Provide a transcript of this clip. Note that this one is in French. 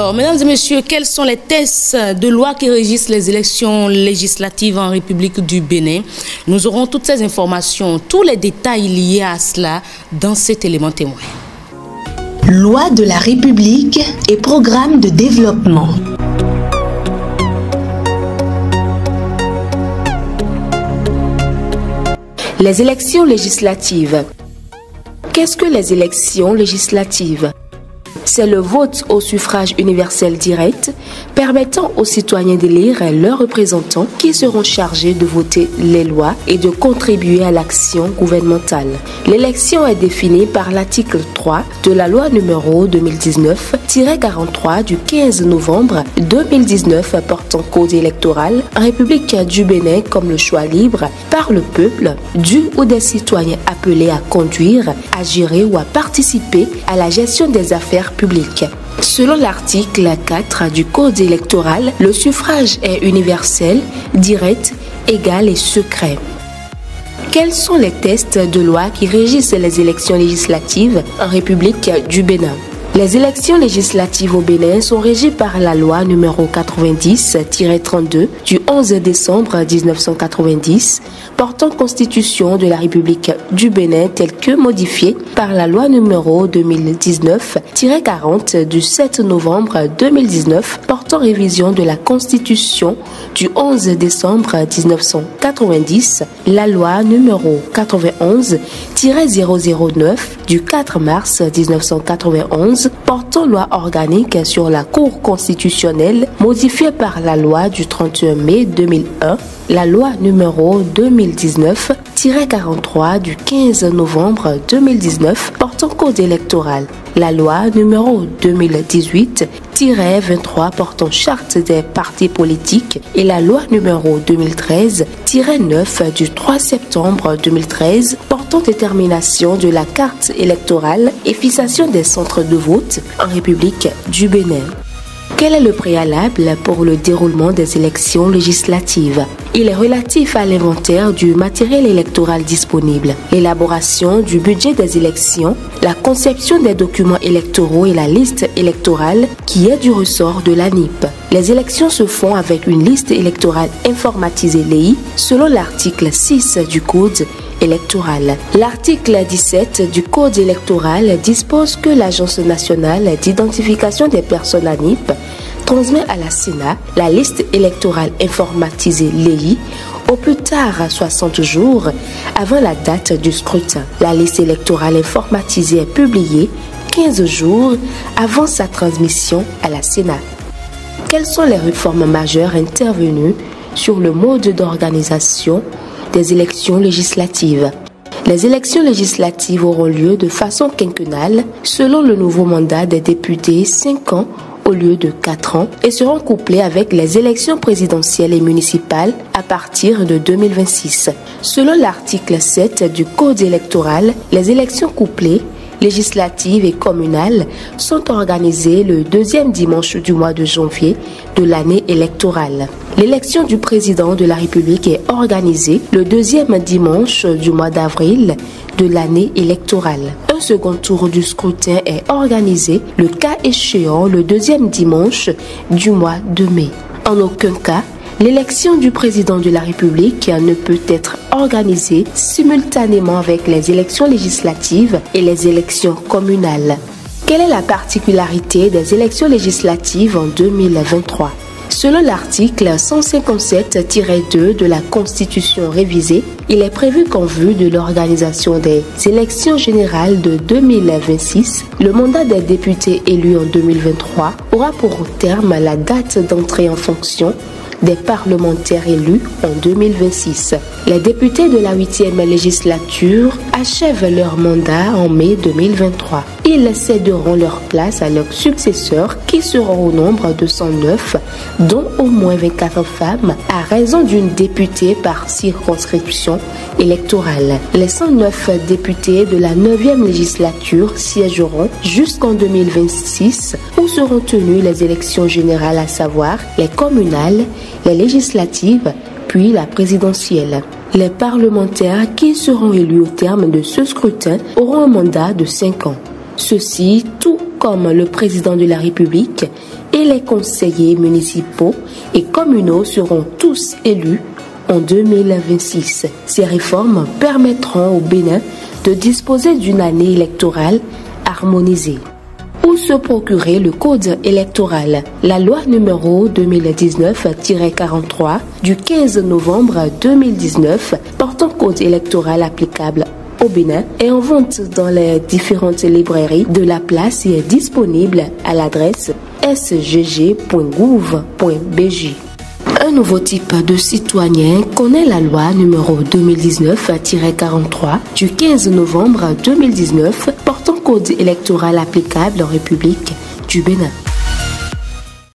Alors, mesdames et messieurs, quels sont les textes de loi qui régissent les élections législatives en République du Bénin? Nous aurons toutes ces informations, tous les détails liés à cela dans cet élément témoin. Loi de la République et programme de développement. Les élections législatives. Qu'est-ce que les élections législatives? C'est le vote au suffrage universel direct permettant aux citoyens d'élire leurs représentants qui seront chargés de voter les lois et de contribuer à l'action gouvernementale. L'élection est définie par l'article 3 de la loi numéro 2019-43 du 15 novembre 2019 portant code électoral en République du Bénin comme le choix libre par le peuple du ou des citoyens appelés à conduire, à gérer ou à participer à la gestion des affaires publiques. Selon l'article 4 du Code électoral, le suffrage est universel, direct, égal et secret. Quels sont les textes de loi qui régissent les élections législatives en République du Bénin? Les élections législatives au Bénin sont régies par la loi numéro 90-32 du 11 décembre 1990 portant constitution de la République du Bénin telle que modifiée par la loi numéro 2019-40 du 7 novembre 2019 portant révision de la constitution du 11 décembre 1990, la loi numéro 91-009 du 4 mars 1991 portant loi organique sur la Cour constitutionnelle modifiée par la loi du 31 mai 2001, la loi numéro 2019-43 du 15 novembre 2019 portant code électoral, la loi numéro 2018-23 portant charte des partis politiques et la loi numéro 2013-9 du 3 septembre 2013 portant détermination de la carte électorale et fixation des centres de vote en République du Bénin. Quel est le préalable pour le déroulement des élections législatives? Il est relatif à l'inventaire du matériel électoral disponible, l'élaboration du budget des élections, la conception des documents électoraux et la liste électorale qui est du ressort de l'ANIP. Les élections se font avec une liste électorale informatisée LEI selon l'article 6 du Code électoral. L'article 17 du Code électoral dispose que l'Agence nationale d'identification des personnes ANIP transmet à la Sénat la liste électorale informatisée LEI au plus tard 60 jours avant la date du scrutin. La liste électorale informatisée est publiée 15 jours avant sa transmission à la Sénat. Quelles sont les réformes majeures intervenues sur le mode d'organisation des élections législatives? Les élections législatives auront lieu de façon quinquennale selon le nouveau mandat des députés 5 ans au lieu de 4 ans et seront couplées avec les élections présidentielles et municipales à partir de 2026. Selon l'article 7 du Code électoral, les élections couplées législatives et communales sont organisées le deuxième dimanche du mois de janvier de l'année électorale. L'élection du président de la République est organisée le deuxième dimanche du mois d'avril de l'année électorale. Un second tour du scrutin est organisé le cas échéant le deuxième dimanche du mois de mai. En aucun cas, l'élection du président de la République ne peut être organisée simultanément avec les élections législatives et les élections communales. Quelle est la particularité des élections législatives en 2023? Selon l'article 157-2 de la Constitution révisée, il est prévu qu'en vue de l'organisation des élections générales de 2026, le mandat des députés élus en 2023 aura pour terme la date d'entrée en fonction des parlementaires élus en 2026. Les députés de la 8e législature achèvent leur mandat en mai 2023. Ils céderont leur place à leurs successeurs qui seront au nombre de 109, dont au moins 24 femmes, à raison d'une députée par circonscription électorale. Les 109 députés de la 9e législature siégeront jusqu'en 2026 où seront tenues les élections générales, à savoir les communales, les législatives, puis la présidentielle. Les parlementaires qui seront élus au terme de ce scrutin auront un mandat de 5 ans. Ceux-ci, tout comme le président de la République et les conseillers municipaux et communaux seront tous élus en 2026. Ces réformes permettront au Bénin de disposer d'une année électorale harmonisée. Où se procurer le code électoral? La loi numéro 2019-43 du 15 novembre 2019 portant code électoral applicable au Bénin est en vente dans les différentes librairies de la place et est disponible à l'adresse sgg.gouv.bj. Un nouveau type de citoyen connaît la loi numéro 2019-43 du 15 novembre 2019 portant code électoral applicable en République du Bénin.